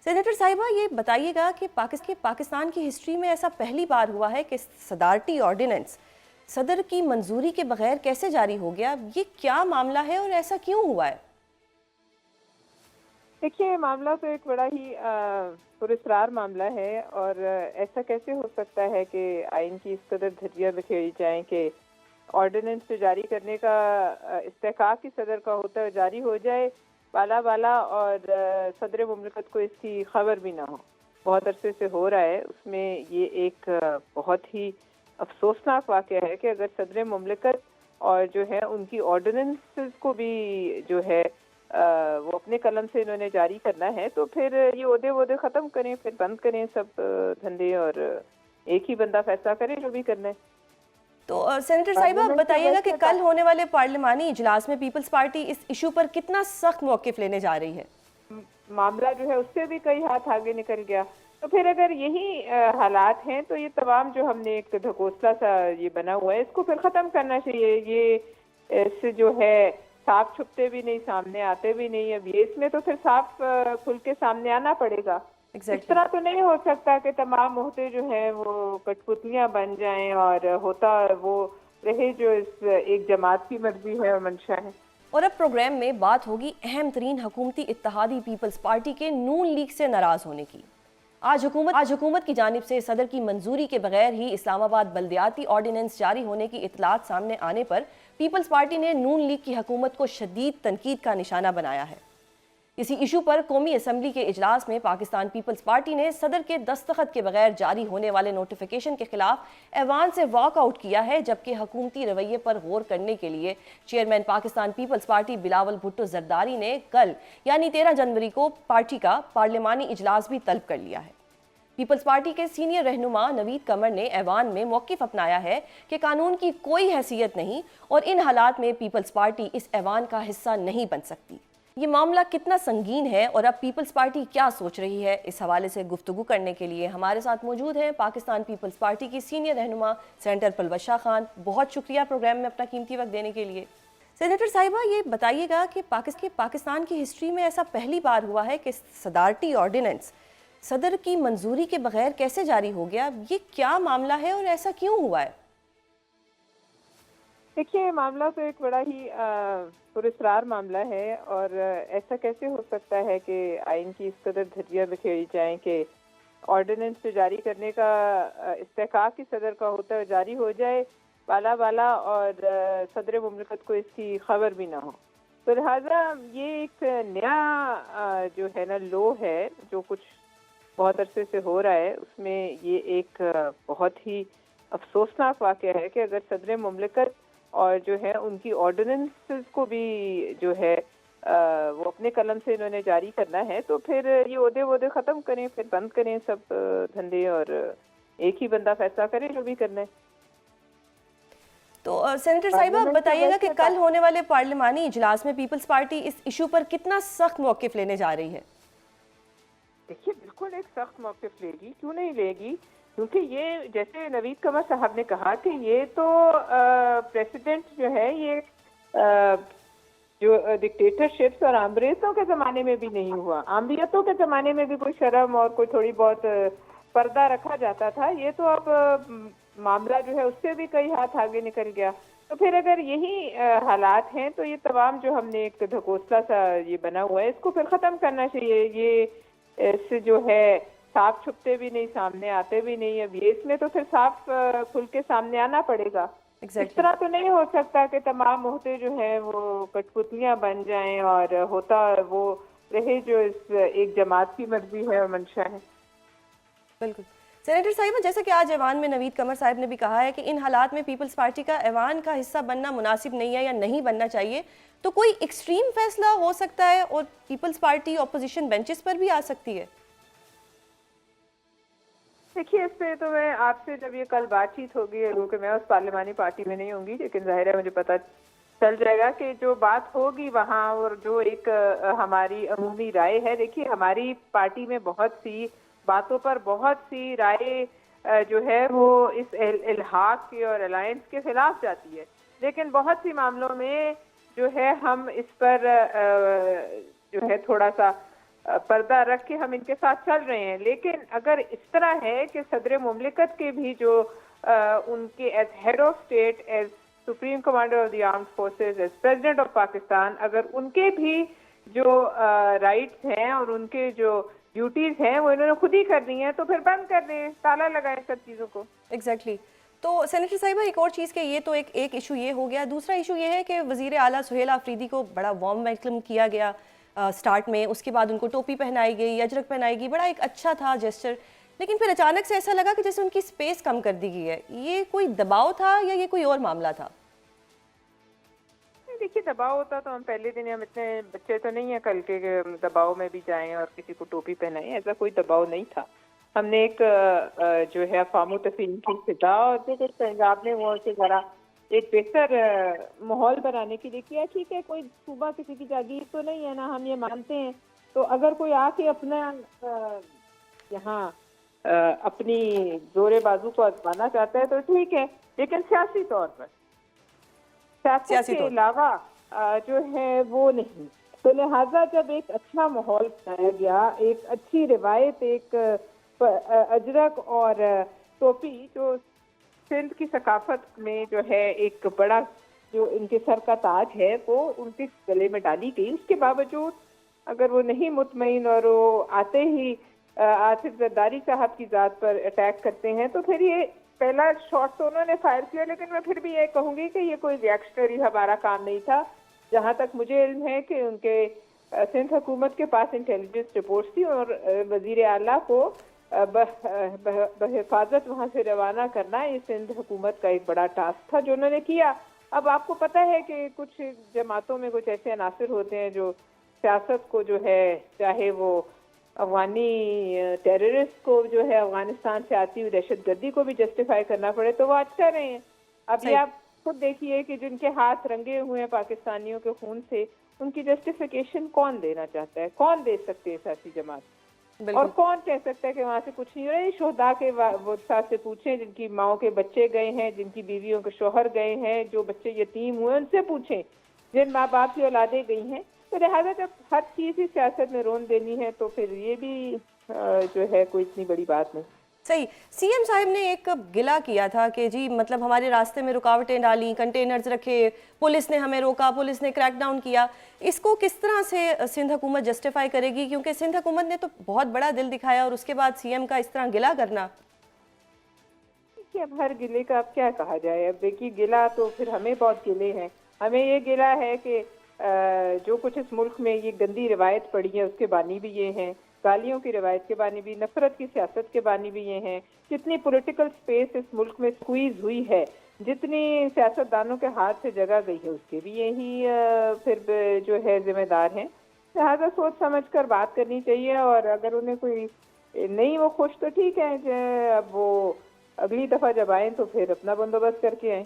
Senator साहिबा, ये बताइएगा कि पाकिस्तान की हिस्ट्री में ऐसा पहली बार हुआ है कि सदारती ऑर्डिनेंस सदर की मंजूरी के बगैर कैसे जारी हो गया। ये क्या मामला है और ऐसा क्यों हुआ है? देखिए, मामला तो एक बड़ा ही पुरस्कार मामला है। और ऐसा कैसे हो सकता है कि आइन की इस कदर धज्जियां बिखेरी जाएं कि ऑर्डिनेंस जो जारी करने का इस्तेहकाक की सदर का होता है जारी हो जाए बाला बाला, और सदर मुमलिकत को इसकी खबर भी ना हो। बहुत अरसे से हो रहा है। उसमें ये एक बहुत ही अफसोसनाक वाक़या है कि अगर सदर मुमलिकत और जो है उनकी ऑर्डिनेंस को भी जो है वो अपने कलम से इन्होंने जारी करना है, तो फिर ये ओहदे वोहदे ख़त्म करें, फिर बंद करें सब धंधे, और एक ही बंदा फैसला करे जो भी करना है। तो सेनेटर साहिबा, पार्लियामेंट तो बताइएगा कि वैसे कल होने वाले पार्लिमानी इजलास में पीपल्स पार्टी इस इशू पर कितना सख्त मौक़िफ़ लेने जा रही है? मामला जो है उससे भी कई हाथ आगे निकल गया। तो फिर अगर यही हालात हैं तो ये तमाम जो हमने एक ढकोसला सा ये बना हुआ है, इसको फिर ख़त्म करना चाहिए। ये इससे जो है साफ छुपते भी नहीं, सामने आते भी नहीं। अब ये इसमें तो फिर साफ खुल के सामने आना पड़ेगा। इस तरह तो नहीं हो सकता कि तमाम मुहदे जो हैं वो कठपुतलियां बन जाएं और होता वो रहे जो इस एक जमात की मर्जी है और मंशा है। और अब प्रोग्राम में बात होगी अहम तरीन हुकूमती इत्तेहादी पीपल्स पार्टी के नून लीग से नाराज होने की। आज हुकूमत की जानिब से सदर की मंजूरी के बगैर ही इस्लामाबाद बल्दियाती ऑर्डिनेंस जारी होने की इतलात सामने आने पर पीपल्स पार्टी ने नून लीग की हुकूमत को शदीद तनकीद का निशाना बनाया है। इसी इशू पर कौमी असम्बली के इजलास में पाकिस्तान पीपल्स पार्टी ने सदर के दस्तखत के बगैर जारी होने वाले नोटिफिकेशन के खिलाफ ऐवान से वॉकआउट किया है, जबकि हुकूमती रवैये पर गौर करने के लिए chairman Pakistan Peoples Party Bilawal Bhutto Zardari ने कल यानी 13 जनवरी को पार्टी का पार्लिमानी इजलास भी तलब कर लिया है। पीपल्स पार्टी के सीनियर रहनुमा नवीद कमर ने ऐवान में मौक़िफ़ अपनाया है कि कानून की कोई हैसियत नहीं और इन हालात में पीपल्स पार्टी इस ऐवान का हिस्सा नहीं बन सकती। ये मामला कितना संगीन है और अब पीपल्स पार्टी क्या सोच रही है, इस हवाले से गुफ्तगू करने के लिए हमारे साथ मौजूद हैं पाकिस्तान पीपल्स पार्टी की सीनियर रहनुमा सेनेटर पलवशा खान। बहुत शुक्रिया प्रोग्राम में अपना कीमती वक्त देने के लिए। सेनेटर साहिबा, ये बताइएगा कि पाकिस्तान की हिस्ट्री में ऐसा पहली बार हुआ है कि सदारती ऑर्डिनेंस सदर की मंजूरी के बगैर कैसे जारी हो गया। ये क्या मामला है और ऐसा क्यों हुआ है? देखिए, मामला तो एक बड़ा ही पुरस्कार मामला है। और ऐसा कैसे हो सकता है कि आइन की इस कदर धज्जियां बिखेरी जाएं कि ऑर्डिनेंस जो जारी करने का इस्तेहकाक की सदर का होता है जारी हो जाए बाला बाला, और सदर मुमलिकत को इसकी खबर भी ना हो। तो लिहाजा ये एक नया जो है ना लो है जो कुछ बहुत अरसे से हो रहा है। उसमें ये एक बहुत ही अफसोसनाक वाक़या है कि अगर सदर मुमलिकत और जो है उनकी ऑर्डिनेंस को भी जो है वो अपने कलम से इन्होंने जारी करना है, तो फिर ये ओहदे वोहदे ख़त्म करें, फिर बंद करें सब धंधे, और एक ही बंदा फैसला करे जो भी करना है। तो सेनेटर साहिबा, बताइएगा कि कल होने वाले पार्लिमानी इजलास में पीपल्स पार्टी इस इशू पर कितना सख्त मौक़िफ़ लेने जा रही है? देखिए, बिल्कुल एक सख्त मौक़िफ़ लेगी, क्यों नहीं लेगी, क्योंकि ये जैसे नवीद कमर साहब ने कहा कि ये तो प्रेसिडेंट जो है ये जो डिक्टेटरशिप्स और आमरीतों के ज़माने में भी नहीं हुआ। आमरीतों के ज़माने में भी कोई शर्म और कोई थोड़ी बहुत पर्दा रखा जाता था। ये तो अब मामला जो है उससे भी कई हाथ आगे निकल गया। तो फिर अगर यही हालात हैं तो ये तमाम जो हमने एक ढकोसला सा ये बना हुआ है, इसको फिर ख़त्म करना चाहिए। ये इससे जो है साफ छुपते भी नहीं, सामने आते भी नहीं। अब ये इसमें तो फिर साफ खुल के सामने आना पड़ेगा। इस तरह तो नहीं हो सकता कि तमाम मुहदे जो हैं वो कठपुतलियां बन जाएं और होता वो रहे जो इस एक जमात की मर्जी है और मंशा है। बिल्कुल सेनेटर साहिबा, जैसा कि आज ऐवान में नवीद कमर साहब ने भी कहा है कि इन हालात में पीपल्स पार्टी का ऐवान का हिस्सा बनना मुनासिब नहीं है या नहीं बनना चाहिए, तो कोई एक्सट्रीम फैसला हो सकता है और पीपल्स पार्टी अपोजिशन बेंचेस पर भी आ सकती है। देखिए, इस पे तो मैं आपसे जब ये कल बातचीत होगी, क्योंकि मैं उस पार्लिमानी पार्टी में नहीं होंगी, लेकिन जाहिर है मुझे पता चल जाएगा कि जो बात होगी वहाँ और जो एक हमारी अमूमी राय है। देखिए, हमारी पार्टी में बहुत सी बातों पर बहुत सी राय जो है वो इस इल्हाक की और अलायंस के खिलाफ जाती है, लेकिन बहुत सी मामलों में जो है हम इस पर जो है थोड़ा सा पर्दा रख के हम इनके साथ चल रहे हैं। लेकिन अगर इस तरह है कि सदर मुमलिकत के भी जो उनके as head of state, as supreme commander of the armed forces, as president of Pakistan, अगर उनके भी जो राइट्स हैं और उनके जो ड्यूटीज हैं वो इन्होंने खुद ही करनी है, तो फिर बंद कर दें, ताला लगाएं सब चीज़ों को। एग्जैक्टली तो सेनेटर साहिबा, एक और चीज़ के ये तो एक इशू ये हो गया। दूसरा इशू ये है कि वज़ीर आला सुहेल आफरीदी को बड़ा वार्म वेलकम किया गया स्टार्ट में, उसके बाद उनको टोपी पहनाई गई, अजरक पहनाई गई, बड़ा एक अच्छा था जेस्चर। लेकिन फिर अचानक से ऐसा लगा कि जैसे उनकी स्पेस कम कर दी गई है। ये कोई दबाव था या ये कोई और मामला था? देखिए, दबाव होता तो हम पहले दिन, हम इतने बच्चे तो नहीं है कल के दबाव में भी जाएं और किसी को टोपी पहनाएं, ऐसा कोई दबाव नहीं था। हमने एक जो है अफ़वाम तफ़हीम की फिजा और पंजाब ने वो से ज़रा एक बेहतर माहौल बनाने के लिए किया। ठीक है, कोई सूबा किसी की जागीर तो नहीं है ना, हम ये मानते हैं। तो अगर कोई आके अपना यहाँ अपनी जोरे बाजू को आजमाना चाहता है तो ठीक है, लेकिन सियासी तौर पर, सियासत के अलावा जो है वो नहीं। तो लिहाजा जब एक अच्छा माहौल बनाया गया, एक अच्छी रिवायत, एक अजरक और टोपी जो सिंध की सकाफत में जो है एक बड़ा जो इनके सर का ताज है वो उनके गले में डाली गई, उसके बावजूद अगर वो नहीं मुतमईन और वो आते ही आसिफ जरदारी साहब की ज़ात पर अटैक करते हैं, तो फिर ये पहला शॉट तो उन्होंने फायर किया। लेकिन मैं फिर भी ये कहूँगी कि ये कोई रिएक्शनरी हमारा काम नहीं था। जहाँ तक मुझे इल्म है कि उनके सिंध हुकूमत के पास इंटेलिजेंस रिपोर्ट्स थी और वजीर आला को बहिफाजत वहाँ से रवाना करना ये सिंध हुकूमत का एक बड़ा टास्क था जो उन्होंने किया। अब आपको पता है कि कुछ जमातों में कुछ ऐसे अनासिर होते हैं जो सियासत को जो है, चाहे वो अफगानी टेररिस्ट को जो है अफगानिस्तान से आती हुई दहशतगर्दी को भी जस्टिफाई करना पड़े, तो वो आज कर रहे हैं। अब ये आप खुद देखिए कि जिनके हाथ रंगे हुए हैं पाकिस्तानियों के खून से, उनकी जस्टिफिकेशन कौन देना चाहता है? कौन दे सकते हैं सियासी जमात? और कौन कह सकता है कि वहाँ से कुछ नहीं हो रहा है? शोहदा के वो साथ से पूछें जिनकी माओ के बच्चे गए हैं, जिनकी बीवियों के शोहर गए हैं, जो बच्चे यतीम हुए, उनसे पूछें, जिन माँ बाप की औलादें गई हैं। तो लिहाजा जब हर चीज़ ही सियासत में रोन देनी है तो फिर ये भी जो है कोई इतनी बड़ी बात नहीं। सही। सीएम साहब ने एक गिला किया था कि जी मतलब हमारे रास्ते में रुकावटें डाली, कंटेनर्स रखे, पुलिस ने हमें रोका, पुलिस ने क्रैकडाउन किया। इसको किस तरह से सिंध हुकूमत जस्टिफाई करेगी? क्योंकि सिंध हुकूमत ने तो बहुत बड़ा दिल दिखाया और उसके बाद सीएम का इस तरह गिला करना। देखिए, अब हर गिले का अब क्या कहा जाए। अब देखिए, गिला तो फिर हमें बहुत गिले हैं। हमें ये गिला है कि जो कुछ इस मुल्क में ये गंदी रिवायत पड़ी है उसके बानी भी ये हैं, गालियों की रिवायत के बानी भी, नफरत की सियासत के बानी भी ये हैं। जितनी पॉलिटिकल स्पेस इस मुल्क में स्क्वीज हुई है, जितनी सियासतदानों के हाथ से जगह गई है, उसके भी यही फिर जो है जिम्मेदार हैं। लिहाजा सोच समझ कर बात करनी चाहिए और अगर उन्हें कोई नहीं वो खुश तो ठीक है, अब वो अगली दफ़ा जब आएँ तो फिर अपना बंदोबस्त करके आएँ।